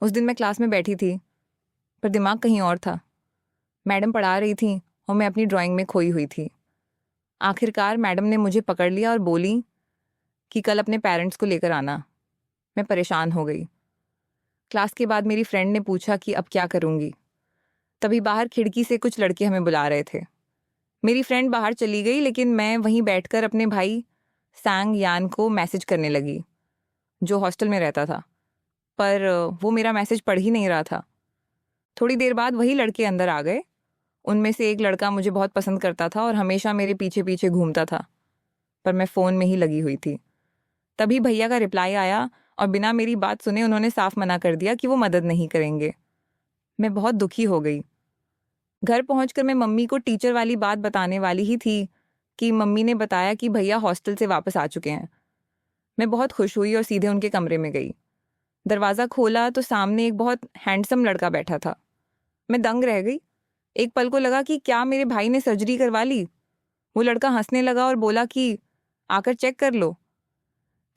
उस दिन मैं क्लास में बैठी थी, पर दिमाग कहीं और था। मैडम पढ़ा रही थी और मैं अपनी ड्राइंग में खोई हुई थी। आखिरकार मैडम ने मुझे पकड़ लिया और बोली कि कल अपने पेरेंट्स को लेकर आना। मैं परेशान हो गई। क्लास के बाद मेरी फ्रेंड ने पूछा कि अब क्या करूंगी। तभी बाहर खिड़की से कुछ लड़के हमें बुला रहे थे। मेरी फ्रेंड बाहर चली गई, लेकिन मैं वहीं बैठकर अपने भाई सैंग यान को मैसेज करने लगी, जो हॉस्टल में रहता था। पर वो मेरा मैसेज पढ़ ही नहीं रहा था। थोड़ी देर बाद वही लड़के अंदर आ गए। उनमें से एक लड़का मुझे बहुत पसंद करता था और हमेशा मेरे पीछे पीछे घूमता था, पर मैं फ़ोन में ही लगी हुई थी। तभी भैया का रिप्लाई आया और बिना मेरी बात सुने उन्होंने साफ मना कर दिया कि वो मदद नहीं करेंगे। मैं बहुत दुखी हो गई। घर पहुंचकर मैं मम्मी को टीचर वाली बात बताने वाली ही थी कि मम्मी ने बताया कि भैया हॉस्टल से वापस आ चुके हैं। मैं बहुत खुश हुई और सीधे उनके कमरे में गई। दरवाज़ा खोला तो सामने एक बहुत हैंडसम लड़का बैठा था। मैं दंग रह गई। एक पल को लगा कि क्या मेरे भाई ने सर्जरी करवा ली। वो लड़का हंसने लगा और बोला कि आकर चेक कर लो।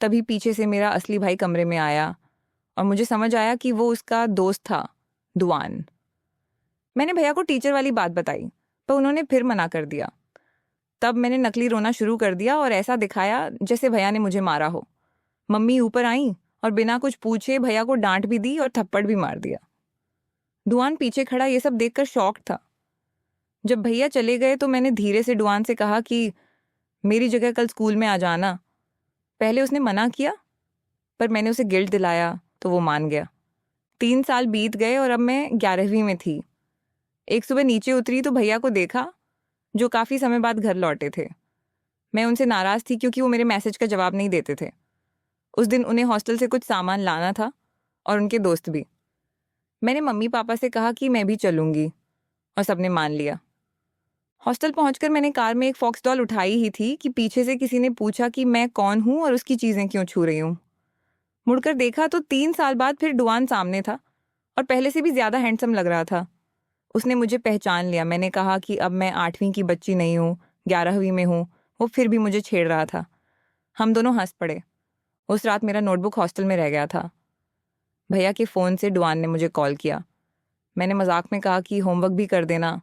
तभी पीछे से मेरा असली भाई कमरे में आया और मुझे समझ आया कि वो उसका दोस्त था, दुआन। मैंने भैया को टीचर वाली बात बताई, पर उन्होंने फिर मना कर दिया। तब मैंने नकली रोना शुरू कर दिया और ऐसा दिखाया जैसे भैया ने मुझे मारा हो। मम्मी ऊपर आई और बिना कुछ पूछे भैया को डांट भी दी और थप्पड़ भी मार दिया। डुआन पीछे खड़ा ये सब देखकर शॉक था। जब भैया चले गए तो मैंने धीरे से डुआन से कहा कि मेरी जगह कल स्कूल में आ जाना। पहले उसने मना किया, पर मैंने उसे गिल्ट दिलाया तो वो मान गया। 3 साल बीत गए और अब मैं 11वीं में थी। एक सुबह नीचे उतरी तो भैया को देखा, जो काफ़ी समय बाद घर लौटे थे। मैं उनसे नाराज़ थी क्योंकि वो मेरे मैसेज का जवाब नहीं देते थे। उस दिन उन्हें हॉस्टल से कुछ सामान लाना था और उनके दोस्त भी। मैंने मम्मी पापा से कहा कि मैं भी चलूंगी और सबने मान लिया। हॉस्टल पहुंचकर मैंने कार में एक फॉक्स डॉल उठाई ही थी कि पीछे से किसी ने पूछा कि मैं कौन हूं और उसकी चीज़ें क्यों छू रही हूं। मुड़कर देखा तो 3 साल बाद फिर डुआन सामने था और पहले से भी ज़्यादा हैंडसम लग रहा था। उसने मुझे पहचान लिया। मैंने कहा कि अब मैं 8वीं की बच्ची नहीं हूँ, 11वीं में हूँ। वो फिर भी मुझे छेड़ रहा था। हम दोनों हंस पड़े। उस रात मेरा नोटबुक हॉस्टल में रह गया था। भैया के फ़ोन से डुआन ने मुझे कॉल किया। मैंने मजाक में कहा कि होमवर्क भी कर देना।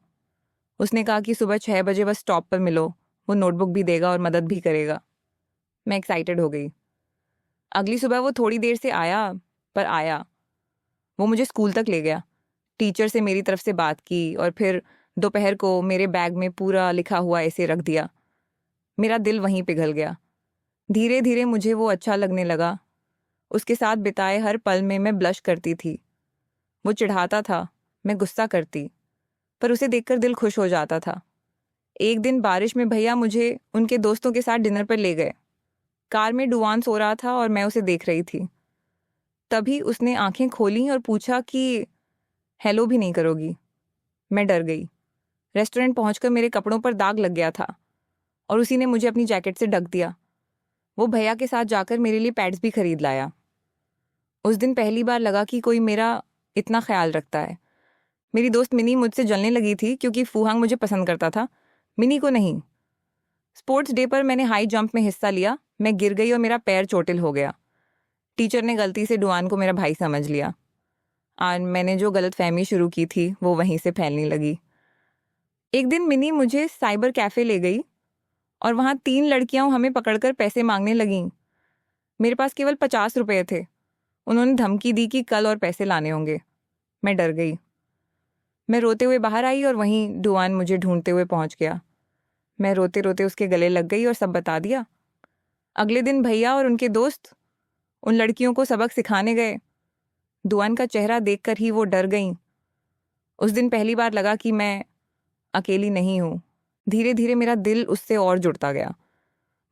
उसने कहा कि सुबह 6 बजे बस स्टॉप पर मिलो, वो नोटबुक भी देगा और मदद भी करेगा। मैं एक्साइटेड हो गई। अगली सुबह वो थोड़ी देर से आया, पर आया। वो मुझे स्कूल तक ले गया, टीचर से मेरी तरफ से बात की और फिर दोपहर को मेरे बैग में पूरा लिखा हुआ ऐसे रख दिया। मेरा दिल वहीं पिघल गया। धीरे धीरे मुझे वो अच्छा लगने लगा। उसके साथ बिताए हर पल में मैं ब्लश करती थी। वो चिढ़ाता था, मैं गुस्सा करती, पर उसे देखकर दिल खुश हो जाता था। एक दिन बारिश में भैया मुझे उनके दोस्तों के साथ डिनर पर ले गए। कार में डुआन सो रहा था और मैं उसे देख रही थी। तभी उसने आंखें खोली और पूछा कि हेलो भी नहीं करोगी। मैं डर गई। रेस्टोरेंट पहुंचकर मेरे कपड़ों पर दाग लग गया था और उसी ने मुझे अपनी जैकेट से ढक दिया। वो भैया के साथ जाकर मेरे लिए पैड्स भी खरीद लाया। उस दिन पहली बार लगा कि कोई मेरा इतना ख्याल रखता है। मेरी दोस्त मिनी मुझसे जलने लगी थी क्योंकि फूहांग मुझे पसंद करता था, मिनी को नहीं। स्पोर्ट्स डे पर मैंने हाई जंप में हिस्सा लिया। मैं गिर गई और मेरा पैर चोटिल हो गया। टीचर ने गलती से डुआन को मेरा भाई समझ लिया और मैंने जो गलत फहमी शुरू की थी वो वहीं से फैलने लगी। एक दिन मिनी मुझे साइबर कैफ़े ले गई और वहाँ 3 लड़कियां हमें पकड़कर पैसे मांगने लगीं। मेरे पास केवल 50 रुपये थे। उन्होंने धमकी दी कि कल और पैसे लाने होंगे। मैं डर गई। मैं रोते हुए बाहर आई और वहीं डुआन मुझे ढूंढते हुए पहुंच गया। मैं रोते रोते उसके गले लग गई और सब बता दिया। अगले दिन भैया और उनके दोस्त उन लड़कियों को सबक सिखाने गए। डुआन का चेहरा देखकर ही वो डर गईं। उस दिन पहली बार लगा कि मैं अकेली नहीं हूँ। धीरे धीरे मेरा दिल उससे और जुड़ता गया।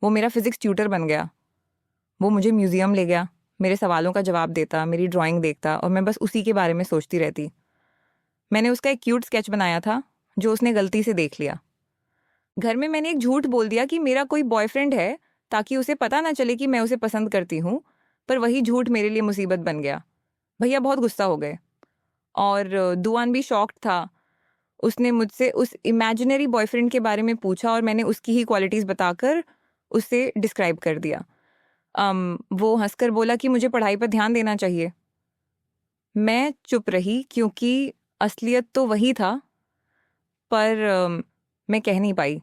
वो मेरा फिजिक्स ट्यूटर बन गया। वो मुझे म्यूजियम ले गया, मेरे सवालों का जवाब देता, मेरी ड्राइंग देखता और मैं बस उसी के बारे में सोचती रहती। मैंने उसका एक क्यूट स्केच बनाया था जो उसने गलती से देख लिया। घर में मैंने एक झूठ बोल दिया कि मेरा कोई बॉयफ्रेंड है, ताकि उसे पता ना चले कि मैं उसे पसंद करती हूँ, पर वही झूठ मेरे लिए मुसीबत बन गया। भैया बहुत गुस्सा हो गए और दुआन भी शॉक्ड था। उसने मुझसे उस इमेजिनरी बॉयफ्रेंड के बारे में पूछा और मैंने उसकी ही क्वालिटीज़ बताकर उसे डिस्क्राइब कर दिया। वो हंसकर बोला कि मुझे पढ़ाई पर ध्यान देना चाहिए। मैं चुप रही क्योंकि असलियत तो वही था, पर मैं कह नहीं पाई।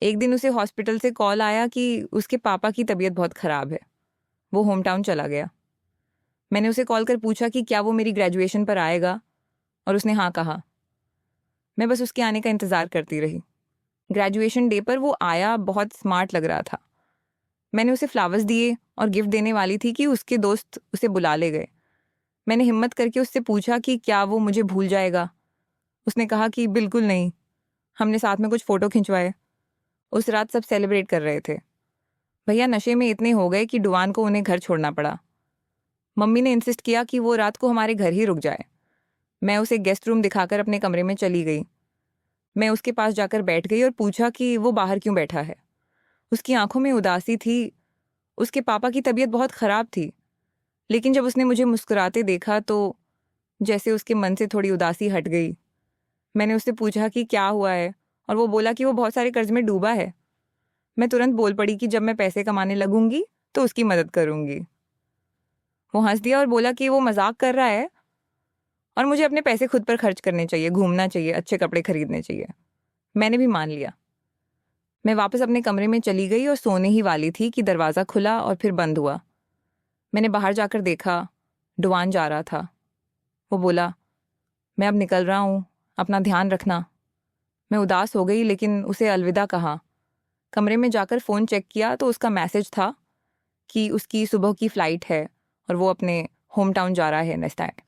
एक दिन उसे हॉस्पिटल से कॉल आया कि उसके पापा की तबीयत बहुत ख़राब है, वो होम टाउन चला गया। मैंने उसे कॉल कर पूछा कि क्या वो मेरी ग्रेजुएशन पर आएगा, और उसने हाँ कहा। मैं बस उसके आने का इंतज़ार करती रही। ग्रेजुएशन डे पर वो आया, बहुत स्मार्ट लग रहा था। मैंने उसे फ्लावर्स दिए और गिफ्ट देने वाली थी कि उसके दोस्त उसे बुला ले गए। मैंने हिम्मत करके उससे पूछा कि क्या वो मुझे भूल जाएगा। उसने कहा कि बिल्कुल नहीं। हमने साथ में कुछ फ़ोटो खिंचवाए। उस रात सब सेलिब्रेट कर रहे थे। भैया नशे में इतने हो गए कि डुआन को उन्हें घर छोड़ना पड़ा। मम्मी ने इंसिस्ट किया कि वो रात को हमारे घर ही रुक जाए। मैं उसे गेस्ट रूम दिखाकर अपने कमरे में चली गई। मैं उसके पास जाकर बैठ गई और पूछा कि वो बाहर क्यों बैठा है। उसकी आंखों में उदासी थी। उसके पापा की तबीयत बहुत ख़राब थी, लेकिन जब उसने मुझे मुस्कुराते देखा तो जैसे उसके मन से थोड़ी उदासी हट गई। मैंने उससे पूछा कि क्या हुआ है, और वो बोला कि वो बहुत सारे कर्ज में डूबा है। मैं तुरंत बोल पड़ी कि जब मैं पैसे कमाने लगूंगी तो उसकी मदद करूंगी। वो हंस दिया और बोला कि वो मजाक कर रहा है और मुझे अपने पैसे खुद पर खर्च करने चाहिए, घूमना चाहिए, अच्छे कपड़े खरीदने चाहिए। मैंने भी मान लिया। मैं वापस अपने कमरे में चली गई और सोने ही वाली थी कि दरवाज़ा खुला और फिर बंद हुआ। मैंने बाहर जाकर देखा, डुआन जा रहा था। वो बोला, मैं अब निकल रहा हूँ, अपना ध्यान रखना। मैं उदास हो गई लेकिन उसे अलविदा कहा। कमरे में जाकर फ़ोन चेक किया तो उसका मैसेज था कि उसकी सुबह की फ़्लाइट है और वो अपने होम टाउन जा रहा है, नेस्टैक।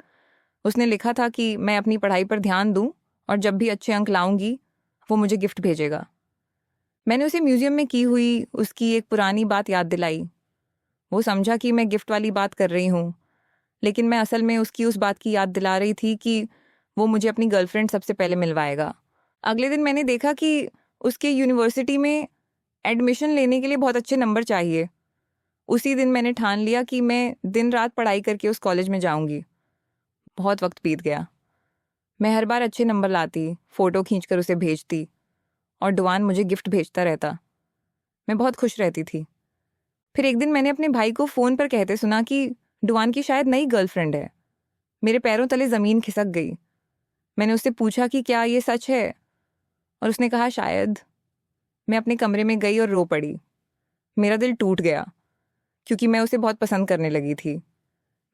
उसने लिखा था कि मैं अपनी पढ़ाई पर ध्यान दूं और जब भी अच्छे अंक लाऊंगी वो मुझे गिफ्ट भेजेगा। मैंने उसे म्यूज़ियम में की हुई उसकी एक पुरानी बात याद दिलाई। वो समझा कि मैं गिफ्ट वाली बात कर रही हूँ, लेकिन मैं असल में उसकी उस बात की याद दिला रही थी कि वो मुझे अपनी गर्लफ्रेंड सबसे पहले मिलवाएगा। अगले दिन मैंने देखा कि उसके यूनिवर्सिटी में एडमिशन लेने के लिए बहुत अच्छे नंबर चाहिए। उसी दिन मैंने ठान लिया कि मैं दिन रात पढ़ाई करके उस कॉलेज में जाऊंगी। बहुत वक्त बीत गया। मैं हर बार अच्छे नंबर लाती, फ़ोटो खींचकर उसे भेजती और डुआन मुझे गिफ्ट भेजता रहता। मैं बहुत खुश रहती थी। फिर एक दिन मैंने अपने भाई को फ़ोन पर कहते सुना कि डुआन की शायद नई गर्लफ्रेंड है। मेरे पैरों तले ज़मीन खिसक गई। मैंने उससे पूछा कि क्या ये सच है, और उसने कहा शायद। मैं अपने कमरे में गई और रो पड़ी। मेरा दिल टूट गया क्योंकि मैं उसे बहुत पसंद करने लगी थी।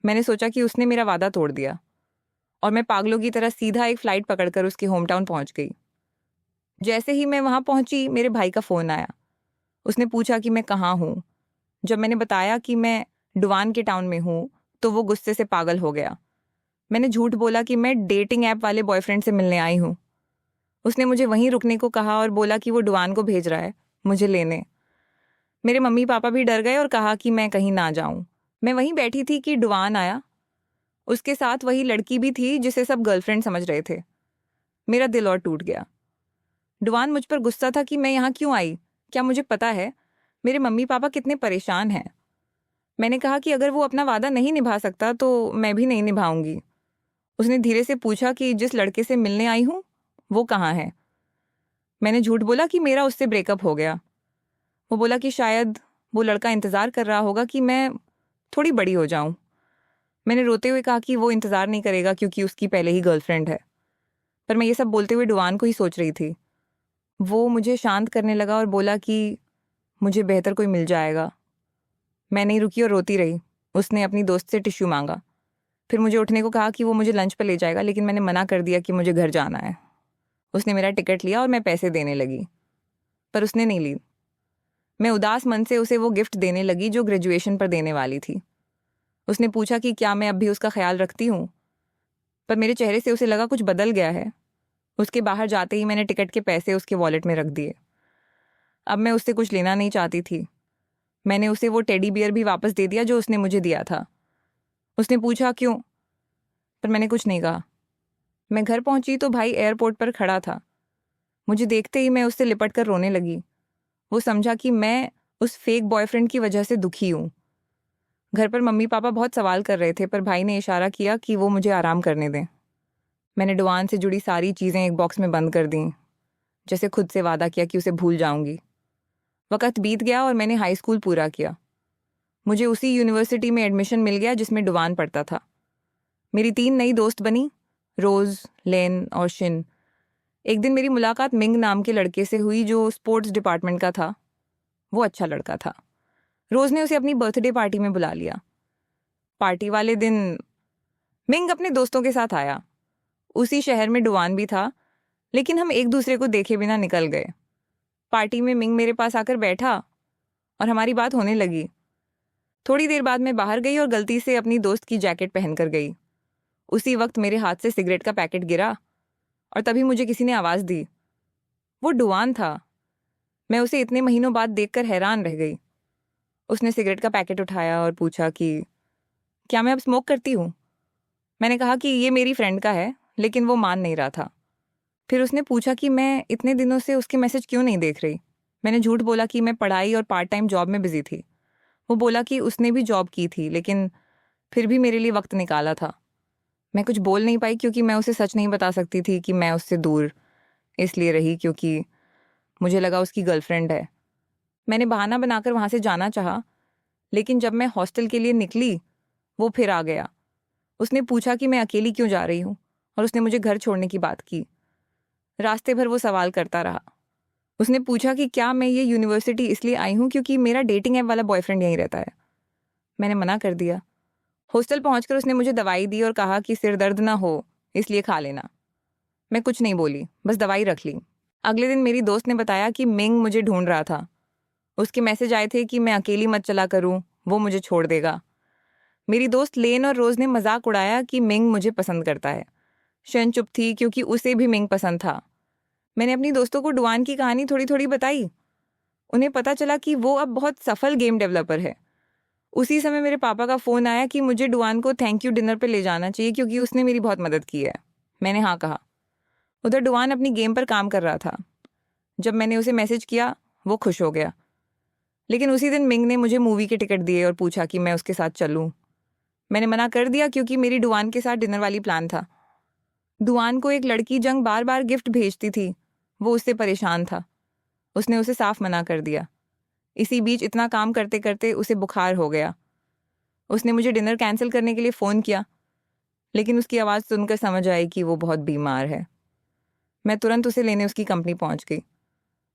मैंने सोचा कि उसने मेरा वादा तोड़ दिया और मैं पागलों की तरह सीधा एक फ़्लाइट पकड़कर उसके होम टाउन पहुंच गई। जैसे ही मैं वहां पहुंची मेरे भाई का फ़ोन आया। उसने पूछा कि मैं कहाँ हूँ। जब मैंने बताया कि मैं डुआन के टाउन में हूँ तो वो गुस्से से पागल हो गया। मैंने झूठ बोला कि मैं डेटिंग ऐप वाले बॉयफ्रेंड से मिलने आई हूँ। उसने मुझे वहीं रुकने को कहा और बोला कि वो डुआन को भेज रहा है मुझे लेने। मेरे मम्मी पापा भी डर गए और कहा कि मैं कहीं ना जाऊं। मैं वहीं बैठी थी कि डुआन आया। उसके साथ वही लड़की भी थी जिसे सब गर्लफ्रेंड समझ रहे थे। मेरा दिल और टूट गया। डुआन मुझ पर गुस्सा था कि मैं यहाँ क्यों आई। क्या मुझे पता है मेरे मम्मी पापा कितने परेशान हैं। मैंने कहा कि अगर वो अपना वादा नहीं निभा सकता तो मैं भी नहीं निभाऊंगी। उसने धीरे से पूछा कि जिस लड़के से मिलने आई हूँ वो कहाँ है। मैंने झूठ बोला कि मेरा उससे ब्रेकअप हो गया। वो बोला कि शायद वो लड़का इंतज़ार कर रहा होगा कि मैं थोड़ी बड़ी हो जाऊं। मैंने रोते हुए कहा कि वो इंतज़ार नहीं करेगा क्योंकि उसकी पहले ही गर्लफ्रेंड है। पर मैं ये सब बोलते हुए डुआन को ही सोच रही थी। वो मुझे शांत करने लगा और बोला कि मुझे बेहतर कोई मिल जाएगा। मैं नहीं रुकी और रोती रही। उसने अपनी दोस्त से टिश्यू मांगा, फिर मुझे उठने को कहा कि वो मुझे लंच पर ले जाएगा, लेकिन मैंने मना कर दिया कि मुझे घर जाना है। उसने मेरा टिकट लिया और मैं पैसे देने लगी, पर उसने नहीं ली। मैं उदास मन से उसे वो गिफ्ट देने लगी जो ग्रेजुएशन पर देने वाली थी। उसने पूछा कि क्या मैं अब भी उसका ख्याल रखती हूँ, पर मेरे चेहरे से उसे लगा कुछ बदल गया है। उसके बाहर जाते ही मैंने टिकट के पैसे उसके वॉलेट में रख दिए। अब मैं उससे कुछ लेना नहीं चाहती थी। मैंने उसे वो टेडी बियर भी वापस दे दिया जो उसने मुझे दिया था। उसने पूछा क्यों, पर मैंने कुछ नहीं कहा। मैं घर पहुंची तो भाई एयरपोर्ट पर खड़ा था। मुझे देखते ही मैं उससे लिपट कर रोने लगी। वो समझा कि मैं उस फेक बॉयफ्रेंड की वजह से दुखी हूँ। घर पर मम्मी पापा बहुत सवाल कर रहे थे, पर भाई ने इशारा किया कि वो मुझे आराम करने दें। मैंने डुआन से जुड़ी सारी चीज़ें एक बॉक्स में बंद कर दी, जैसे खुद से वादा किया कि उसे भूल जाऊंगी। वक्त बीत गया और मैंने हाई स्कूल पूरा किया। मुझे उसी यूनिवर्सिटी में एडमिशन मिल गया जिसमें डुआन पढ़ता था। मेरी 3 नई दोस्त बनी, रोज़, लेन और शिन। एक दिन मेरी मुलाकात मिंग नाम के लड़के से हुई जो स्पोर्ट्स डिपार्टमेंट का था। वो अच्छा लड़का था। रोज़ ने उसे अपनी बर्थडे पार्टी में बुला लिया। पार्टी वाले दिन मिंग अपने दोस्तों के साथ आया। उसी शहर में डुआन भी था, लेकिन हम एक दूसरे को देखे बिना निकल गए। पार्टी में मिंग मेरे पास आकर बैठा और हमारी बात होने लगी। थोड़ी देर बाद मैं बाहर गई और गलती से अपनी दोस्त की जैकेट पहनकर गई। उसी वक्त मेरे हाथ से सिगरेट का पैकेट गिरा और तभी मुझे किसी ने आवाज़ दी। वो डुआन था। मैं उसे इतने महीनों बाद देखकर हैरान रह गई। उसने सिगरेट का पैकेट उठाया और पूछा कि क्या मैं अब स्मोक करती हूँ। मैंने कहा कि ये मेरी फ्रेंड का है, लेकिन वो मान नहीं रहा था। फिर उसने पूछा कि मैं इतने दिनों से उसके मैसेज क्यों नहीं देख रही। मैंने झूठ बोला कि मैं पढ़ाई और पार्ट टाइम जॉब में बिजी थी। वो बोला कि उसने भी जॉब की थी, लेकिन फिर भी मेरे लिए वक्त निकाला था। मैं कुछ बोल नहीं पाई क्योंकि मैं उसे सच नहीं बता सकती थी कि मैं उससे दूर इसलिए रही क्योंकि मुझे लगा उसकी गर्लफ्रेंड है। मैंने बहाना बनाकर वहाँ से जाना चाहा, लेकिन जब मैं हॉस्टल के लिए निकली वो फिर आ गया। उसने पूछा कि मैं अकेली क्यों जा रही हूँ और उसने मुझे घर छोड़ने की बात की। रास्ते भर वो सवाल करता रहा। उसने पूछा कि क्या मैं ये यूनिवर्सिटी इसलिए आई हूँ क्योंकि मेरा डेटिंग ऐप वाला बॉयफ्रेंड यहीं रहता है। मैंने मना कर दिया। हॉस्टल पहुंचकर उसने मुझे दवाई दी और कहा कि सिर दर्द ना हो इसलिए खा लेना। मैं कुछ नहीं बोली, बस दवाई रख ली। अगले दिन मेरी दोस्त ने बताया कि मिंग मुझे ढूंढ रहा था। उसके मैसेज आए थे कि मैं अकेली मत चला करूं, वो मुझे छोड़ देगा। मेरी दोस्त लेन और रोज ने मजाक उड़ाया कि मिंग मुझे पसंद करता है। शन चुप थी क्योंकि उसे भी मिंग पसंद था। मैंने अपनी दोस्तों को डुआन की कहानी थोड़ी थोड़ी बताई। उन्हें पता चला कि वो अब बहुत सफल गेम डेवलपर है। उसी समय मेरे पापा का फ़ोन आया कि मुझे डुआन को थैंक यू डिनर पे ले जाना चाहिए क्योंकि उसने मेरी बहुत मदद की है। मैंने हाँ कहा। उधर डुआन अपनी गेम पर काम कर रहा था। जब मैंने उसे मैसेज किया वो खुश हो गया, लेकिन उसी दिन मिंग ने मुझे मूवी के टिकट दिए और पूछा कि मैं उसके साथ चलूं। मैंने मना कर दिया क्योंकि मेरी डुआन के साथ डिनर वाली प्लान था। डुआन को एक लड़की जंग बार बार गिफ्ट भेजती थी। वो उससे परेशान था। उसने उसे साफ मना कर दिया। इसी बीच इतना काम करते करते उसे बुखार हो गया। उसने मुझे डिनर कैंसिल करने के लिए फ़ोन किया, लेकिन उसकी आवाज़ सुनकर समझ आई कि वो बहुत बीमार है। मैं तुरंत उसे लेने उसकी कंपनी पहुंच गई।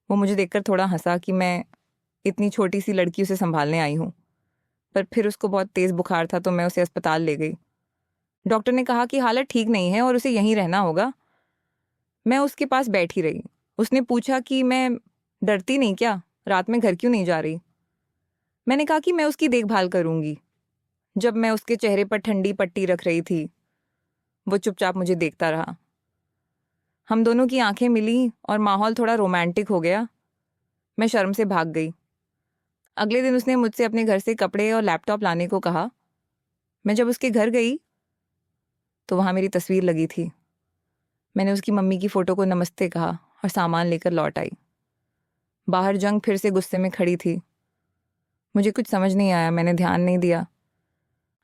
वो मुझे देखकर थोड़ा हंसा कि मैं इतनी छोटी सी लड़की उसे संभालने आई हूँ, पर फिर उसको बहुत तेज़ बुखार था तो मैं उसे अस्पताल ले गई। डॉक्टर ने कहा कि हालत ठीक नहीं है और उसे यहीं रहना होगा। मैं उसके पास बैठी रही। उसने पूछा कि मैं डरती नहीं क्या, रात में घर क्यों नहीं जा रही। मैंने कहा कि मैं उसकी देखभाल करूंगी। जब मैं उसके चेहरे पर ठंडी पट्टी रख रही थी वो चुपचाप मुझे देखता रहा। हम दोनों की आंखें मिली और माहौल थोड़ा रोमांटिक हो गया। मैं शर्म से भाग गई। अगले दिन उसने मुझसे अपने घर से कपड़े और लैपटॉप लाने को कहा। मैं जब उसके घर गई तो वहाँ मेरी तस्वीर लगी थी। मैंने उसकी मम्मी की फ़ोटो को नमस्ते कहा और सामान लेकर लौट आई। बाहर जंग फिर से गुस्से में खड़ी थी। मुझे कुछ समझ नहीं आया, मैंने ध्यान नहीं दिया।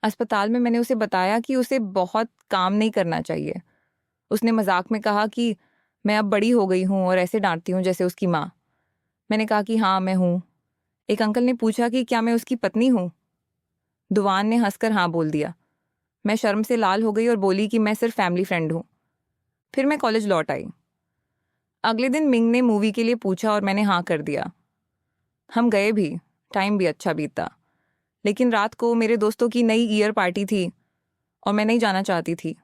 अस्पताल में मैंने उसे बताया कि उसे बहुत काम नहीं करना चाहिए। उसने मजाक में कहा कि मैं अब बड़ी हो गई हूँ और ऐसे डांटती हूँ जैसे उसकी माँ। मैंने कहा कि हाँ मैं हूँ। एक अंकल ने पूछा कि क्या मैं उसकी पत्नी हूँ। दुवान ने हंसकर हाँ बोल दिया। मैं शर्म से लाल हो गई और बोली कि मैं सिर्फ फैमिली फ्रेंड हूँ। फिर मैं कॉलेज लौट आई। अगले दिन मिंग ने मूवी के लिए पूछा और मैंने हाँ कर दिया। हम गए भी, टाइम भी अच्छा बीता। लेकिन रात को मेरे दोस्तों की नई ईयर पार्टी थी और मैं नहीं जाना चाहती थी।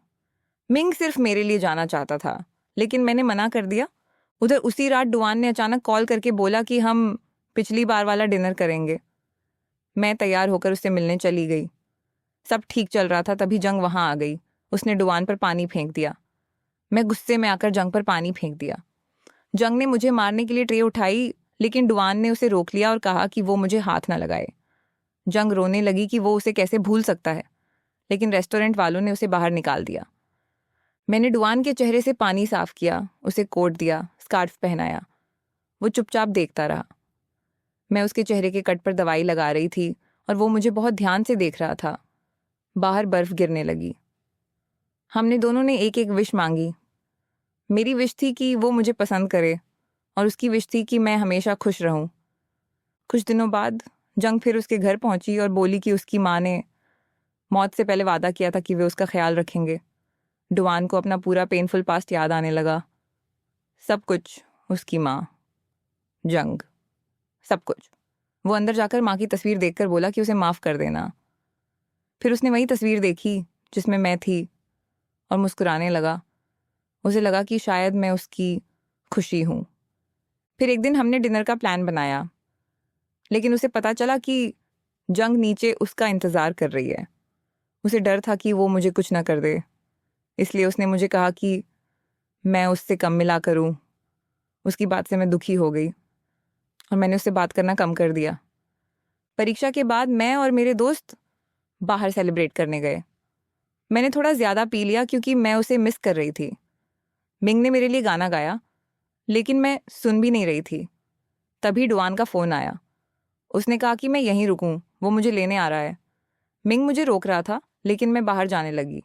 मिंग सिर्फ मेरे लिए जाना चाहता था, लेकिन मैंने मना कर दिया। उधर उसी रात डुआन ने अचानक कॉल करके बोला कि हम पिछली बार वाला डिनर करेंगे। मैं तैयार होकर उससे मिलने चली गई। सब ठीक चल रहा था तभी जंग वहां आ गई। उसने डुआन पर पानी फेंक दिया। मैं गुस्से में आकर जंग पर पानी फेंक दिया। जंग ने मुझे मारने के लिए ट्रे उठाई, लेकिन डुआन ने उसे रोक लिया और कहा कि वो मुझे हाथ न लगाए। जंग रोने लगी कि वो उसे कैसे भूल सकता है, लेकिन रेस्टोरेंट वालों ने उसे बाहर निकाल दिया। मैंने डुआन के चेहरे से पानी साफ किया, उसे कोट दिया, स्कार्फ पहनाया। वो चुपचाप देखता रहा। मैं उसके चेहरे के कट पर दवाई लगा रही थी और वो मुझे बहुत ध्यान से देख रहा था। बाहर बर्फ गिरने लगी। हमने दोनों ने एक एक विश मांगी। मेरी विश थी कि वो मुझे पसंद करे और उसकी विश थी कि मैं हमेशा खुश रहूं। कुछ दिनों बाद जंग फिर उसके घर पहुंची और बोली कि उसकी माँ ने मौत से पहले वादा किया था कि वे उसका ख्याल रखेंगे। डुआन को अपना पूरा पेनफुल पास्ट याद आने लगा। सब कुछ, उसकी माँ, जंग, सब कुछ। वो अंदर जाकर माँ की तस्वीर देखकर बोला कि उसे माफ़ कर देना। फिर उसने वही तस्वीर देखी जिसमें मैं थी और मुस्कुराने लगा। उसे लगा कि शायद मैं उसकी खुशी हूँ। फिर एक दिन हमने डिनर का प्लान बनाया, लेकिन उसे पता चला कि जंग नीचे उसका इंतज़ार कर रही है। उसे डर था कि वो मुझे कुछ ना कर दे, इसलिए उसने मुझे कहा कि मैं उससे कम मिला करूं। उसकी बात से मैं दुखी हो गई और मैंने उससे बात करना कम कर दिया। परीक्षा के बाद मैं और मेरे दोस्त बाहर सेलिब्रेट करने गए। मैंने थोड़ा ज़्यादा पी लिया क्योंकि मैं उसे मिस कर रही थी। मिंग ने मेरे लिए गाना गाया, लेकिन मैं सुन भी नहीं रही थी। तभी डुआन का फ़ोन आया। उसने कहा कि मैं यहीं रुकूं, वो मुझे लेने आ रहा है। मिंग मुझे रोक रहा था, लेकिन मैं बाहर जाने लगी।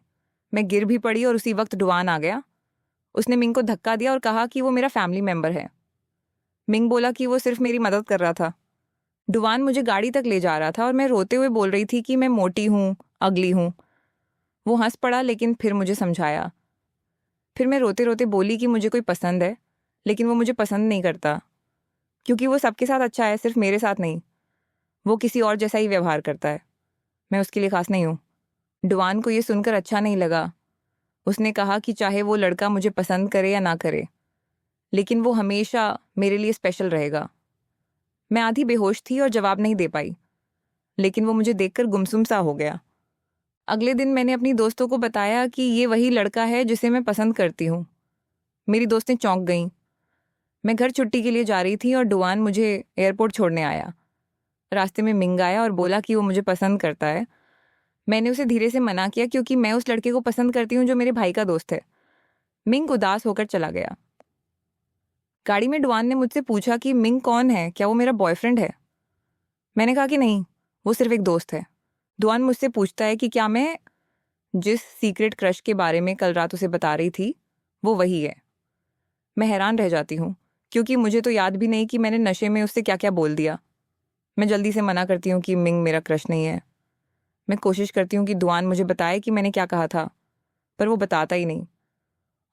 मैं गिर भी पड़ी और उसी वक्त डुआन आ गया। उसने मिंग को धक्का दिया और कहा कि वो मेरा फैमिली मेंबर है। मिंग बोला कि वो सिर्फ मेरी मदद कर रहा था। डुआन मुझे गाड़ी तक ले जा रहा था और मैं रोते हुए बोल रही थी कि मैं मोटी हूँ, अगली हूँ। वो हंस पड़ा, लेकिन फिर मुझे समझाया। फिर मैं रोते रोते बोली कि मुझे कोई पसंद है, लेकिन वो मुझे पसंद नहीं करता, क्योंकि वो सबके साथ अच्छा है, सिर्फ मेरे साथ नहीं। वो किसी और जैसा ही व्यवहार करता है। मैं उसके लिए खास नहीं हूँ। डुआन को ये सुनकर अच्छा नहीं लगा। उसने कहा कि चाहे वो लड़का मुझे पसंद करे या ना करे, लेकिन वो हमेशा मेरे लिए स्पेशल रहेगा। मैं आधी बेहोश थी और जवाब नहीं दे पाई, लेकिन वो मुझे देखकर गुमसुम सा हो गया। अगले दिन मैंने अपनी दोस्तों को बताया कि ये वही लड़का है जिसे मैं पसंद करती हूँ। मेरी दोस्तें चौंक गईं। मैं घर छुट्टी के लिए जा रही थी और डुआन मुझे एयरपोर्ट छोड़ने आया। रास्ते में मिंग आया और बोला कि वो मुझे पसंद करता है। मैंने उसे धीरे से मना किया क्योंकि मैं उस लड़के को पसंद करती हूँ जो मेरे भाई का दोस्त है। मिंग उदास होकर चला गया। गाड़ी में डुआन ने मुझसे पूछा कि मिंग कौन है, क्या वो मेरा बॉयफ्रेंड है। मैंने कहा कि नहीं, वो सिर्फ एक दोस्त है। डुआन मुझसे पूछता है कि क्या मैं जिस सीक्रेट क्रश के बारे में कल रात उसे बता रही थी वो वही है। मैं हैरान रह जाती हूँ, क्योंकि मुझे तो याद भी नहीं कि मैंने नशे में उससे क्या क्या बोल दिया। मैं जल्दी से मना करती हूँ कि मिंग मेरा क्रश नहीं है। मैं कोशिश करती हूँ कि डुआन मुझे बताए कि मैंने क्या कहा था, पर वो बताता ही नहीं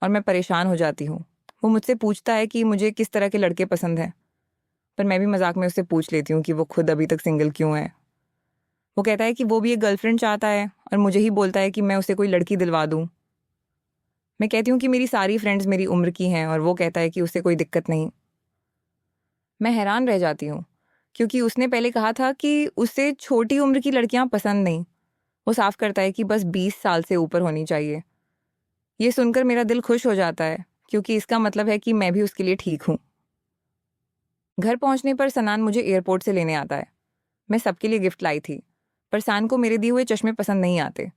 और मैं परेशान हो जाती हूँ। वो मुझसे पूछता है कि मुझे किस तरह के लड़के पसंद हैं, पर मैं भी मजाक में उससे पूछ लेती हूँ कि वो खुद अभी तक सिंगल क्यों है। वो कहता है कि वो भी एक गर्लफ्रेंड चाहता है और मुझे ही बोलता है कि मैं उसे कोई लड़की दिलवा दूँ। मैं कहती हूँ कि मेरी सारी फ्रेंड्स मेरी उम्र की हैं और वो कहता है कि उसे कोई दिक्कत नहीं। मैं हैरान रह जाती हूँ, क्योंकि उसने पहले कहा था कि उसे छोटी उम्र की लड़कियां पसंद नहीं। वो साफ करता है कि बस 20 साल से ऊपर होनी चाहिए। ये सुनकर मेरा दिल खुश हो जाता है, क्योंकि इसका मतलब है कि मैं भी उसके लिए ठीक हूँ। घर पहुंचने पर सनान मुझे एयरपोर्ट से लेने आता है। मैं सबके लिए गिफ्ट लाई थी, पर सान को मेरे दिए हुए चश्मे पसंद नहीं आते।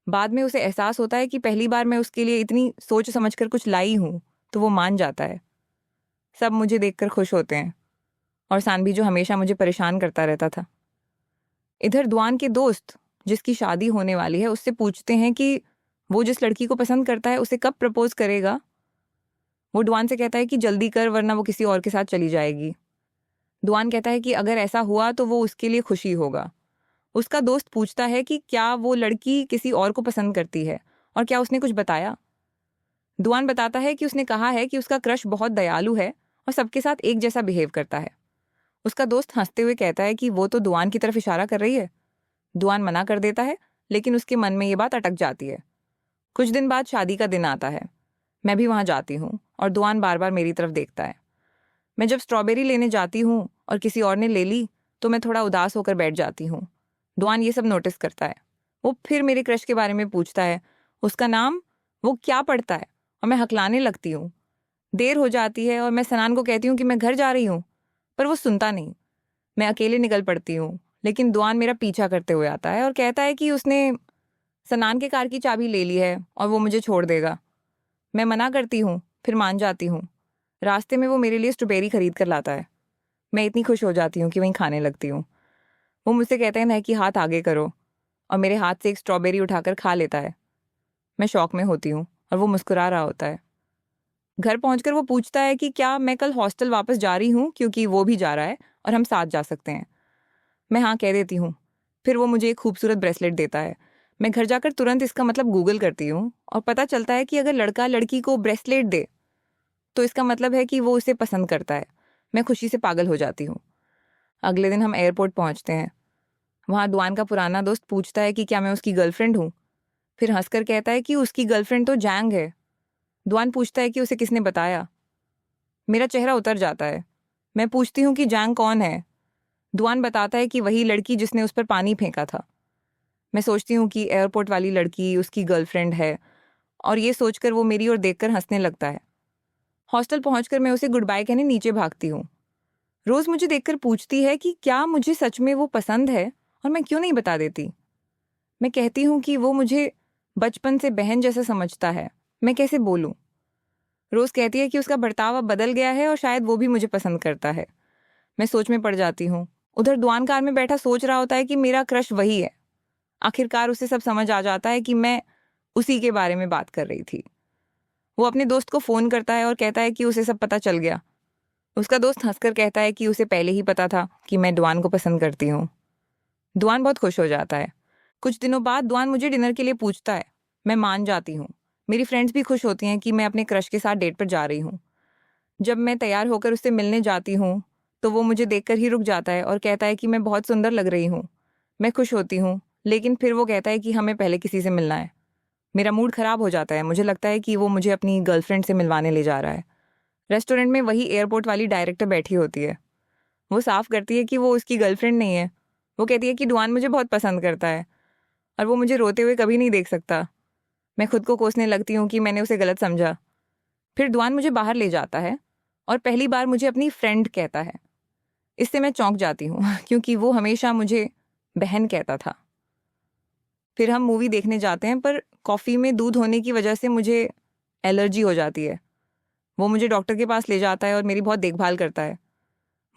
बाद में उसे एहसास होता है कि पहली बार मैं उसके लिए इतनी सोच समझकर कुछ लाई हूँ, तो वो मान जाता है। सब मुझे देखकर खुश होते हैं, और सान भी, जो हमेशा मुझे परेशान करता रहता था। इधर दुआन के दोस्त, जिसकी शादी होने वाली है, उससे पूछते हैं कि वो जिस लड़की को पसंद करता है उसे कब प्रपोज करेगा। वो डुआन से कहता है कि जल्दी कर, वरना वो किसी और के साथ चली जाएगी। डुआन कहता है कि अगर ऐसा हुआ तो वो उसके लिए खुशी होगा। उसका दोस्त पूछता है कि क्या वो लड़की किसी और को पसंद करती है और क्या उसने कुछ बताया। डुआन बताता है कि उसने कहा है कि उसका क्रश बहुत दयालु है और सबके साथ एक जैसा बिहेव करता है। उसका दोस्त हंसते हुए कहता है कि वो तो डुआन की तरफ इशारा कर रही है। डुआन मना कर देता है, लेकिन उसके मन में ये बात अटक जाती है। कुछ दिन बाद शादी का दिन आता है। मैं भी वहां जाती हूँ और डुआन बार बार मेरी तरफ देखता है। मैं जब स्ट्रॉबेरी लेने जाती हूँ और किसी और ने ले ली, तो मैं थोड़ा उदास होकर बैठ जाती हूँ। डुआन ये सब नोटिस करता है। वो फिर मेरे क्रश के बारे में पूछता है, उसका नाम, वो क्या पढ़ता है, और मैं हकलाने लगती हूँ। देर हो जाती है और मैं सनान को कहती हूँ कि मैं घर जा रही हूँ, पर वो सुनता नहीं। मैं अकेले निकल पड़ती हूँ, लेकिन दुआन मेरा पीछा करते हुए आता है और कहता है कि उसने सनान के कार की चाबी ले ली है और वो मुझे छोड़ देगा। मैं मना करती हूँ, फिर मान जाती हूँ। रास्ते में वो मेरे लिए स्ट्रॉबेरी खरीद कर लाता है। मैं इतनी खुश हो जाती हूँ कि वहीं खाने लगती हूँ। वो मुझसे कहते हैं कि हाथ आगे करो, और मेरे हाथ से एक स्ट्रॉबेरी उठाकर खा लेता है। मैं शौक में होती हूँ और वो मुस्कुरा रहा होता है। घर पहुंचकर वो पूछता है कि क्या मैं कल हॉस्टल वापस जा रही हूँ, क्योंकि वो भी जा रहा है और हम साथ जा सकते हैं। मैं हाँ कह देती हूँ। फिर वो मुझे एक खूबसूरत ब्रेसलेट देता है मैं घर जाकर तुरंत इसका मतलब गूगल करती हूँ और पता चलता है कि अगर लड़का लड़की को ब्रेसलेट दे तो इसका मतलब है कि वो उसे पसंद करता है। मैं खुशी से पागल हो जाती हूँ। अगले दिन हम एयरपोर्ट पहुँचते हैं। वहाँ दुआन का पुराना दोस्त पूछता है कि क्या मैं उसकी गर्लफ्रेंड हूँ। फिर हंसकर कहता है कि उसकी गर्लफ्रेंड तो जैंग है। दुआन पूछता है कि उसे किसने बताया। मेरा चेहरा उतर जाता है। मैं पूछती हूँ कि जैंग कौन है। दुआन बताता है कि वही लड़की जिसने उस पर पानी फेंका था। मैं सोचती हूँ कि एयरपोर्ट वाली लड़की उसकी गर्लफ्रेंड है और ये सोचकर वो मेरी ओर देखकर हंसने लगता है। हॉस्टल पहुंचकर मैं उसे गुड बाय कहने नीचे भागती हूँ। रोज मुझे देखकर पूछती है कि क्या मुझे सच में वो पसंद है और मैं क्यों नहीं बता देती। मैं कहती हूँ कि वो मुझे बचपन से बहन जैसा समझता है, मैं कैसे बोलूँ। रोज कहती है कि उसका बर्ताव अब बदल गया है और शायद वो भी मुझे पसंद करता है। मैं सोच में पड़ जाती हूँ। उधर दुआन कार में बैठा सोच रहा होता है कि मेरा क्रश वही है। आखिरकार उसे सब समझ आ जाता है कि मैं उसी के बारे में बात कर रही थी। वो अपने दोस्त को फोन करता है और कहता है कि उसे सब पता चल गया। उसका दोस्त हंसकर कहता है कि उसे पहले ही पता था कि मैं दुआन को पसंद करती हूँ। दुआन बहुत खुश हो जाता है। कुछ दिनों बाद दुआन मुझे डिनर के लिए पूछता है। मैं मान जाती हूँ। मेरी फ्रेंड्स भी खुश होती हैं कि मैं अपने क्रश के साथ डेट पर जा रही हूँ। जब मैं तैयार होकर उससे मिलने जाती हूँ तो वो मुझे देखकर ही रुक जाता है और कहता है कि मैं बहुत सुंदर लग रही हूँ। मैं खुश होती हूँ, लेकिन फिर वो कहता है कि हमें पहले किसी से मिलना है। मेरा मूड खराब हो जाता है। मुझे लगता है कि वो मुझे अपनी गर्लफ्रेंड से मिलवाने ले जा रहा है। रेस्टोरेंट में वही एयरपोर्ट वाली डायरेक्टर बैठी होती है। वो साफ करती है कि वो उसकी गर्लफ्रेंड नहीं है। वो कहती है कि डुआन मुझे बहुत पसंद करता है और वो मुझे रोते हुए कभी नहीं देख सकता। मैं खुद को कोसने लगती हूँ कि मैंने उसे गलत समझा। फिर डुआन मुझे बाहर ले जाता है और पहली बार मुझे अपनी फ्रेंड कहता है। इससे मैं चौंक जाती हूँ क्योंकि वो हमेशा मुझे बहन कहता था। फिर हम मूवी देखने जाते हैं, पर कॉफ़ी में दूध होने की वजह से मुझे एलर्जी हो जाती है। वो मुझे डॉक्टर के पास ले जाता है और मेरी बहुत देखभाल करता है।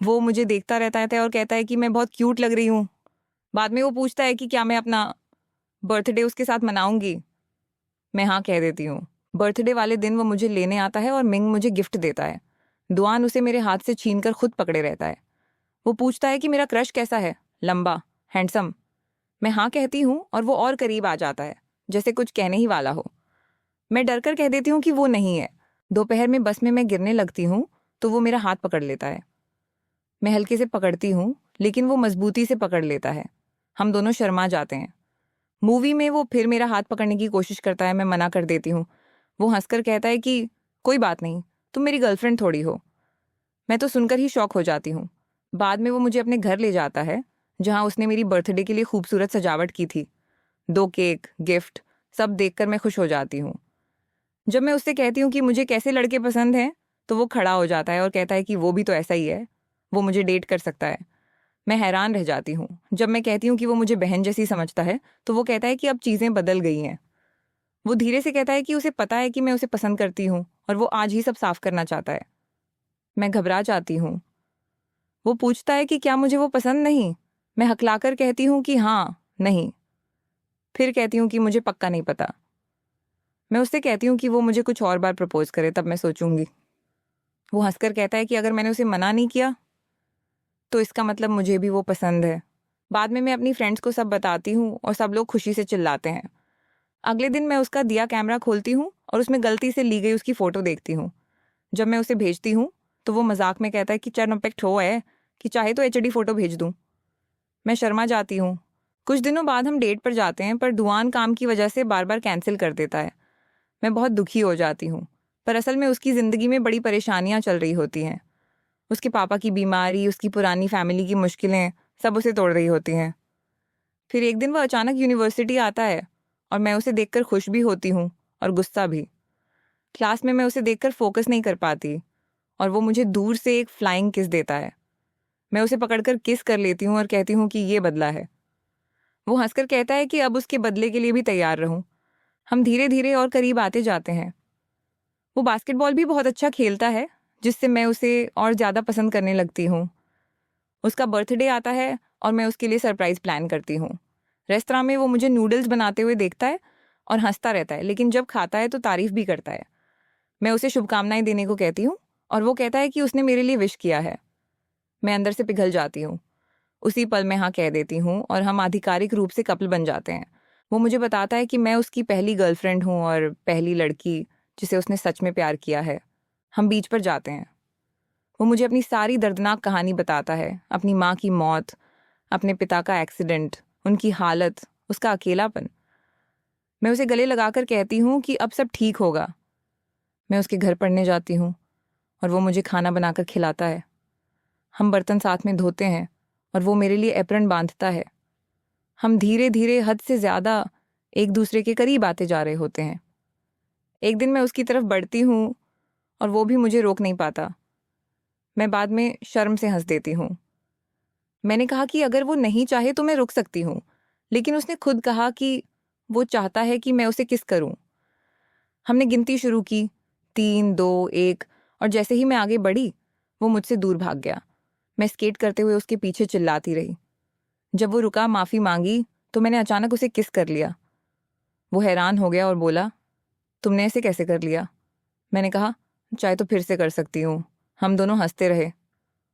वो मुझे देखता रहता है और कहता है कि मैं बहुत क्यूट लग रही हूँ। बाद में वो पूछता है कि क्या मैं अपना बर्थडे उसके साथ मनाऊंगी। मैं हाँ कह देती हूँ। बर्थडे वाले दिन वो मुझे लेने आता है और मिंग मुझे गिफ्ट देता है। दुआन उसे मेरे हाथ से छीनकर खुद पकड़े रहता है। वो पूछता है कि मेरा क्रश कैसा है, लंबा, हैंडसम। मैं हाँ कहती हूँ और वो और करीब आ जाता है, जैसे कुछ कहने ही वाला हो। मैं डरकर कह देती हूँ कि वो नहीं है। दोपहर में बस में मैं गिरने लगती हूँ तो वो मेरा हाथ पकड़ लेता है। मैं हल्के से पकड़ती हूँ, लेकिन वो मजबूती से पकड़ लेता है। हम दोनों शर्मा जाते हैं। मूवी में वो फिर मेरा हाथ पकड़ने की कोशिश करता है। मैं मना कर देती हूँ। वो हंसकर कहता है कि कोई बात नहीं, तुम मेरी गर्लफ्रेंड थोड़ी हो। मैं तो सुनकर ही शॉक हो जाती हूँ। बाद में वो मुझे अपने घर ले जाता है, जहाँ उसने मेरी बर्थडे के लिए खूबसूरत सजावट की थी। 2 केक, गिफ्ट, सब देखकर मैं खुश हो जाती हूँ। जब मैं उससे कहती हूँ कि मुझे कैसे लड़के पसंद हैं, तो वो खड़ा हो जाता है और कहता है कि वो भी तो ऐसा ही है, वो मुझे डेट कर सकता है। मैं हैरान रह जाती हूँ। जब मैं कहती हूँ कि वो मुझे बहन जैसी समझता है, तो वो कहता है कि अब चीज़ें बदल गई हैं। वो धीरे से कहता है कि उसे पता है कि मैं उसे पसंद करती हूँ और वो आज ही सब साफ करना चाहता है। मैं घबरा जाती हूँ। वो पूछता है कि क्या मुझे वो पसंद नहीं। मैं हकलाकर कहती हूँ कि हाँ, नहीं। फिर कहती हूँ कि मुझे पक्का नहीं पता। मैं उससे कहती हूँ कि वो मुझे कुछ और बार प्रपोज करे, तब मैं सोचूंगी। वो हंसकर कहता है कि अगर मैंने उसे मना नहीं किया तो इसका मतलब मुझे भी वो पसंद है। बाद में मैं अपनी फ्रेंड्स को सब बताती हूँ और सब लोग खुशी से चिल्लाते हैं। अगले दिन मैं उसका दिया कैमरा खोलती हूँ और उसमें गलती से ली गई उसकी फ़ोटो देखती हूँ। जब मैं उसे भेजती हूँ तो वो मजाक में कहता है कि चरनपेक्ट हो है कि चाहे तो एचडी फ़ोटो भेज दूँ। मैं शर्मा जाती हूँ। कुछ दिनों बाद हम डेट पर जाते हैं, पर दुआन काम की वजह से बार बार कैंसिल कर देता है। मैं बहुत दुखी हो जाती हूँ, पर असल में उसकी ज़िंदगी में बड़ी परेशानियाँ चल रही होती हैं। उसके पापा की बीमारी, उसकी पुरानी फैमिली की मुश्किलें सब उसे तोड़ रही होती हैं। फिर एक दिन वह अचानक यूनिवर्सिटी आता है और मैं उसे देखकर खुश भी होती हूँ और गुस्सा भी। क्लास में मैं उसे देखकर फोकस नहीं कर पाती और वो मुझे दूर से एक फ्लाइंग किस देता है। मैं उसे पकड़कर किस कर लेती हूँ और कहती हूँ कि ये बदला है। वो हंसकर कहता है कि अब उसके बदले के लिए भी तैयार रहूं। हम धीरे धीरे और करीब आते जाते हैं। वो बास्केटबॉल भी बहुत अच्छा खेलता है, जिससे मैं उसे और ज़्यादा पसंद करने लगती हूँ। उसका बर्थडे आता है और मैं उसके लिए सरप्राइज़ प्लान करती हूँ। रेस्तरां में वो मुझे नूडल्स बनाते हुए देखता है और हंसता रहता है, लेकिन जब खाता है तो तारीफ भी करता है। मैं उसे शुभकामनाएं देने को कहती हूँ और वो कहता है कि उसने मेरे लिए विश किया है। मैं अंदर से पिघल जाती हूँ। उसी पल में हाँ कह देती हूँ और हम आधिकारिक रूप से कपल बन जाते हैं। वो मुझे बताता है कि मैं उसकी पहली गर्लफ्रेंड हूँ और पहली लड़की जिसे उसने सच में प्यार किया है। हम बीच पर जाते हैं। वो मुझे अपनी सारी दर्दनाक कहानी बताता है, अपनी माँ की मौत, अपने पिता का एक्सीडेंट, उनकी हालत, उसका अकेलापन। मैं उसे गले लगाकर कहती हूँ कि अब सब ठीक होगा। मैं उसके घर पढ़ने जाती हूँ और वो मुझे खाना बनाकर खिलाता है। हम बर्तन साथ में धोते हैं और वो मेरे लिए एप्रन बांधता है। हम धीरे धीरे हद से ज़्यादा एक दूसरे के करीब आते जा रहे होते हैं। एक दिन मैं उसकी तरफ बढ़ती हूँ और वो भी मुझे रोक नहीं पाता। मैं बाद में शर्म से हंस देती हूँ। मैंने कहा कि अगर वो नहीं चाहे तो मैं रुक सकती हूँ, लेकिन उसने खुद कहा कि वो चाहता है कि मैं उसे किस करूँ। हमने गिनती शुरू की, 3, 2, 1, और जैसे ही मैं आगे बढ़ी वो मुझसे दूर भाग गया। मैं स्केट करते हुए उसके पीछे चिल्लाती रही। जब वो रुका, माफ़ी मांगी, तो मैंने अचानक उसे किस कर लिया। वो हैरान हो गया और बोला, तुमने ऐसे कैसे कर लिया? मैंने कहा, चाहे तो फिर से कर सकती हूँ। हम दोनों हंसते रहे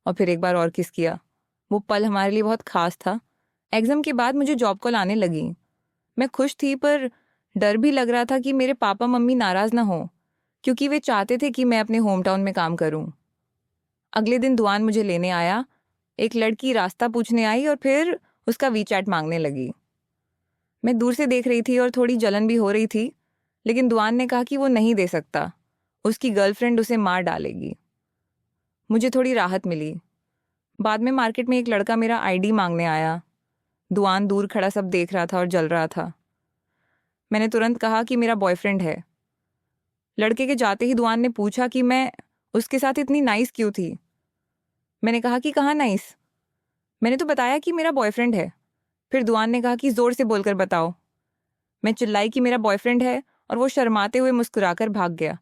और फिर एक बार और किस किया। वो पल हमारे लिए बहुत खास था। एग्ज़ाम के बाद मुझे जॉब कॉल आने लगी। मैं खुश थी, पर डर भी लग रहा था कि मेरे पापा मम्मी नाराज़ ना हो, क्योंकि वे चाहते थे कि मैं अपने होम टाउन में काम करूं। अगले दिन दुआन मुझे लेने आया। एक लड़की रास्ता पूछने आई और फिर उसका वीचैट मांगने लगी। मैं दूर से देख रही थी और थोड़ी जलन भी हो रही थी, लेकिन दुआन ने कहा कि वो नहीं दे सकता, उसकी गर्लफ्रेंड उसे मार डालेगी। मुझे थोड़ी राहत मिली। बाद में मार्केट में एक लड़का मेरा आईडी मांगने आया। दुआन दूर खड़ा सब देख रहा था और जल रहा था। मैंने तुरंत कहा कि मेरा बॉयफ्रेंड है। लड़के के जाते ही दुआन ने पूछा कि मैं उसके साथ इतनी नाइस क्यों थी। मैंने कहा कि कहाँ नाइस, मैंने तो बताया कि मेरा बॉयफ्रेंड है। फिर दुआन ने कहा कि जोर से बोलकर बताओ। मैं चिल्लाई कि मेरा बॉयफ्रेंड है और वो शर्माते हुए मुस्कुराकर भाग गया।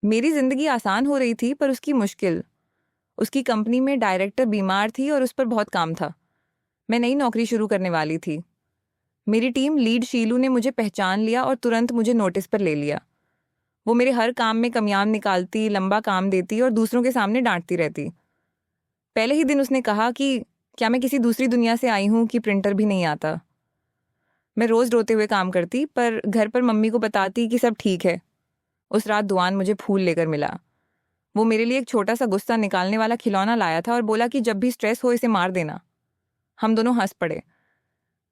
मेरी जिंदगी आसान हो रही थी, पर उसकी मुश्किल। उसकी कंपनी में डायरेक्टर बीमार थी और उस पर बहुत काम था। मैं नई नौकरी शुरू करने वाली थी। मेरी टीम लीड शीलू ने मुझे पहचान लिया और तुरंत मुझे नोटिस पर ले लिया। वो मेरे हर काम में कमियां निकालती, लंबा काम देती और दूसरों के सामने डांटती रहती। पहले ही दिन उसने कहा कि क्या मैं किसी दूसरी दुनिया से आई हूं कि प्रिंटर भी नहीं आता। मैं रोज रोते हुए काम करती, पर घर पर मम्मी को बताती कि सब ठीक है। उस रात दुआन मुझे फूल लेकर मिला। वो मेरे लिए एक छोटा सा गुस्सा निकालने वाला खिलौना लाया था और बोला कि जब भी स्ट्रेस हो इसे मार देना। हम दोनों हंस पड़े,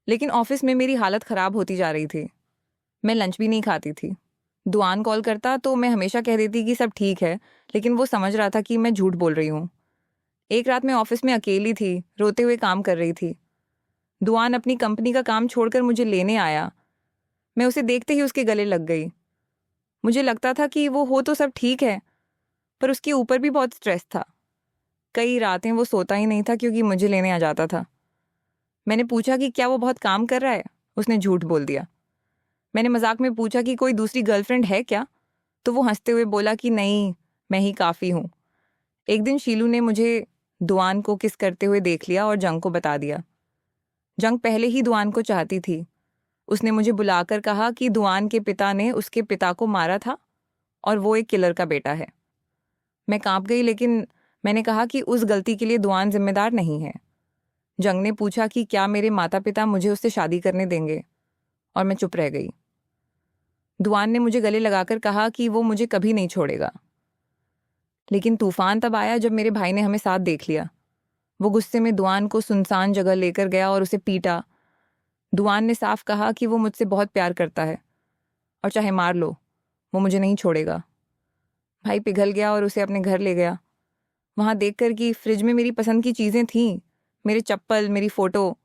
लेकिन ऑफिस में मेरी हालत खराब होती जा रही थी। मैं लंच भी नहीं खाती थी। दुआन कॉल करता तो मैं हमेशा कह देती कि सब ठीक है, लेकिन वो समझ रहा था कि मैं झूठ बोल रही हूँ। एक रात मैं ऑफिस में अकेली थी, रोते हुए काम कर रही थी। दुआन अपनी कंपनी का काम छोड़कर मुझे लेने आया। मैं उसे देखते ही उसके गले लग गई। मुझे लगता था कि वो हो तो सब ठीक है, पर उसके ऊपर भी बहुत स्ट्रेस था। कई रातें वो सोता ही नहीं था क्योंकि मुझे लेने आ जाता था। मैंने पूछा कि क्या वो बहुत काम कर रहा है। उसने झूठ बोल दिया। मैंने मजाक में पूछा कि कोई दूसरी गर्लफ्रेंड है क्या, तो वो हंसते हुए बोला कि नहीं, मैं ही काफ़ी हूँ। एक दिन शीलू ने मुझे दुआन को किस करते हुए देख लिया और जंग को बता दिया। जंग पहले ही दुआन को चाहती थी। उसने मुझे बुलाकर कहा कि दुआन के पिता ने उसके पिता को मारा था और वो एक किलर का बेटा है। मैं कांप गई, लेकिन मैंने कहा कि उस गलती के लिए दुआन जिम्मेदार नहीं है। जंग ने पूछा कि क्या मेरे माता पिता मुझे उससे शादी करने देंगे, और मैं चुप रह गई। दुआन ने मुझे गले लगाकर कहा कि वो मुझे कभी नहीं छोड़ेगा। लेकिन तूफान तब आया जब मेरे भाई ने हमें साथ देख लिया। वो गुस्से में दुआन को सुनसान जगह लेकर गया और उसे पीटा। दुआन ने साफ कहा कि वो मुझसे बहुत प्यार करता है और चाहे मार लो, वो मुझे नहीं छोड़ेगा। भाई पिघल गया और उसे अपने घर ले गया। वहां देखकर कि फ्रिज में मेरी पसंद की चीजें थीं, मेरे चप्पल, मेरी फोटो,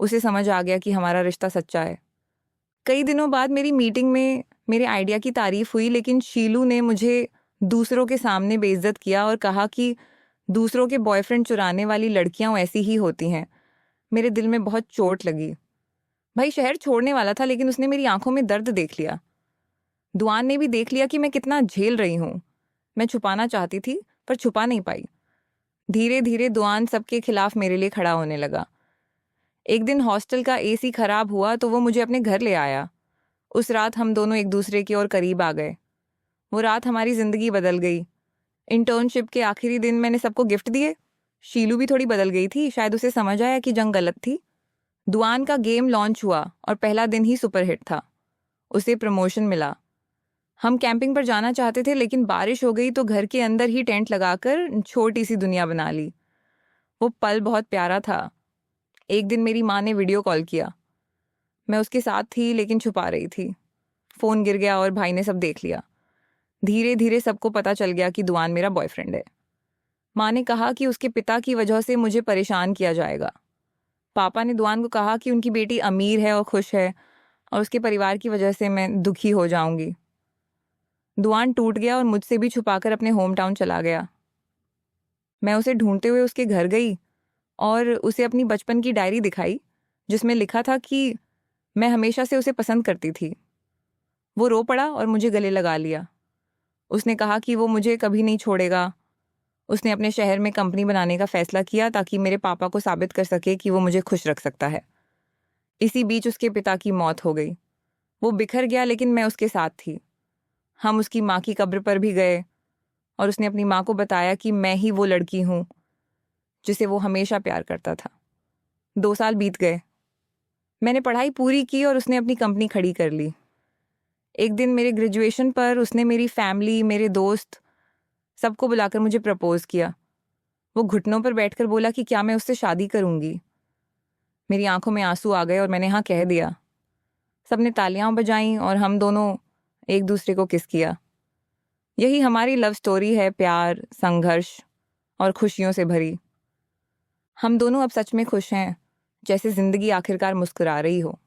उसे समझ आ गया कि हमारा रिश्ता सच्चा है। कई दिनों बाद मेरी मीटिंग में मेरे आइडिया की तारीफ हुई, लेकिन शीलू ने मुझे दूसरों के सामने बेइज्जत किया और कहा कि दूसरों के बॉयफ्रेंड चुराने वाली लड़कियां ऐसी ही होती हैं। मेरे दिल में बहुत चोट लगी। भाई शहर छोड़ने वाला था, लेकिन उसने मेरी आंखों में दर्द देख लिया। दुआन ने भी देख लिया कि मैं कितना झेल रही हूँ। मैं छुपाना चाहती थी, पर छुपा नहीं पाई। धीरे धीरे दुआन सबके खिलाफ मेरे लिए खड़ा होने लगा। एक दिन हॉस्टल का एसी खराब हुआ तो वो मुझे अपने घर ले आया। उस रात हम दोनों एक दूसरे की ओर करीब आ गए। वो रात हमारी जिंदगी बदल गई। इंटर्नशिप के आखिरी दिन मैंने सबको गिफ्ट दिए। शीलू भी थोड़ी बदल गई थी, शायद उसे समझ आया कि जंग गलत थी। दुआन का गेम लॉन्च हुआ और पहला दिन ही सुपरहिट था। उसे प्रमोशन मिला। हम कैंपिंग पर जाना चाहते थे, लेकिन बारिश हो गई तो घर के अंदर ही टेंट लगाकर छोटी सी दुनिया बना ली। वो पल बहुत प्यारा था। एक दिन मेरी माँ ने वीडियो कॉल किया। मैं उसके साथ थी लेकिन छुपा रही थी। फ़ोन गिर गया और भाई ने सब देख लिया। धीरे धीरे सबको पता चल गया कि दुआन मेरा बॉयफ्रेंड है। माँ ने कहा कि उसके पिता की वजह से मुझे परेशान किया जाएगा। पापा ने दुआन को कहा कि उनकी बेटी अमीर है और खुश है और उसके परिवार की वजह से मैं दुखी हो जाऊंगी। दुआन टूट गया और मुझसे भी छुपाकर अपने होम टाउन चला गया। मैं उसे ढूंढते हुए उसके घर गई और उसे अपनी बचपन की डायरी दिखाई, जिसमें लिखा था कि मैं हमेशा से उसे पसंद करती थी। वो रो पड़ा और मुझे गले लगा लिया। उसने कहा कि वो मुझे कभी नहीं छोड़ेगा। उसने अपने शहर में कंपनी बनाने का फैसला किया ताकि मेरे पापा को साबित कर सके कि वो मुझे खुश रख सकता है। इसी बीच उसके पिता की मौत हो गई। वो बिखर गया लेकिन मैं उसके साथ थी। हम उसकी माँ की कब्र पर भी गए और उसने अपनी माँ को बताया कि मैं ही वो लड़की हूँ जिसे वो हमेशा प्यार करता था। 2 साल बीत गए। मैंने पढ़ाई पूरी की और उसने अपनी कंपनी खड़ी कर ली। एक दिन मेरे ग्रेजुएशन पर उसने मेरी फैमिली, मेरे दोस्त, सबको बुलाकर मुझे प्रपोज किया। वो घुटनों पर बैठकर बोला कि क्या मैं उससे शादी करूंगी। मेरी आंखों में आंसू आ गए और मैंने हाँ कह दिया। सबने तालियां बजाईं और हम दोनों एक दूसरे को किस किया। यही हमारी लव स्टोरी है, प्यार, संघर्ष और खुशियों से भरी। हम दोनों अब सच में खुश हैं, जैसे जिंदगी आखिरकार मुस्कुरा रही हो।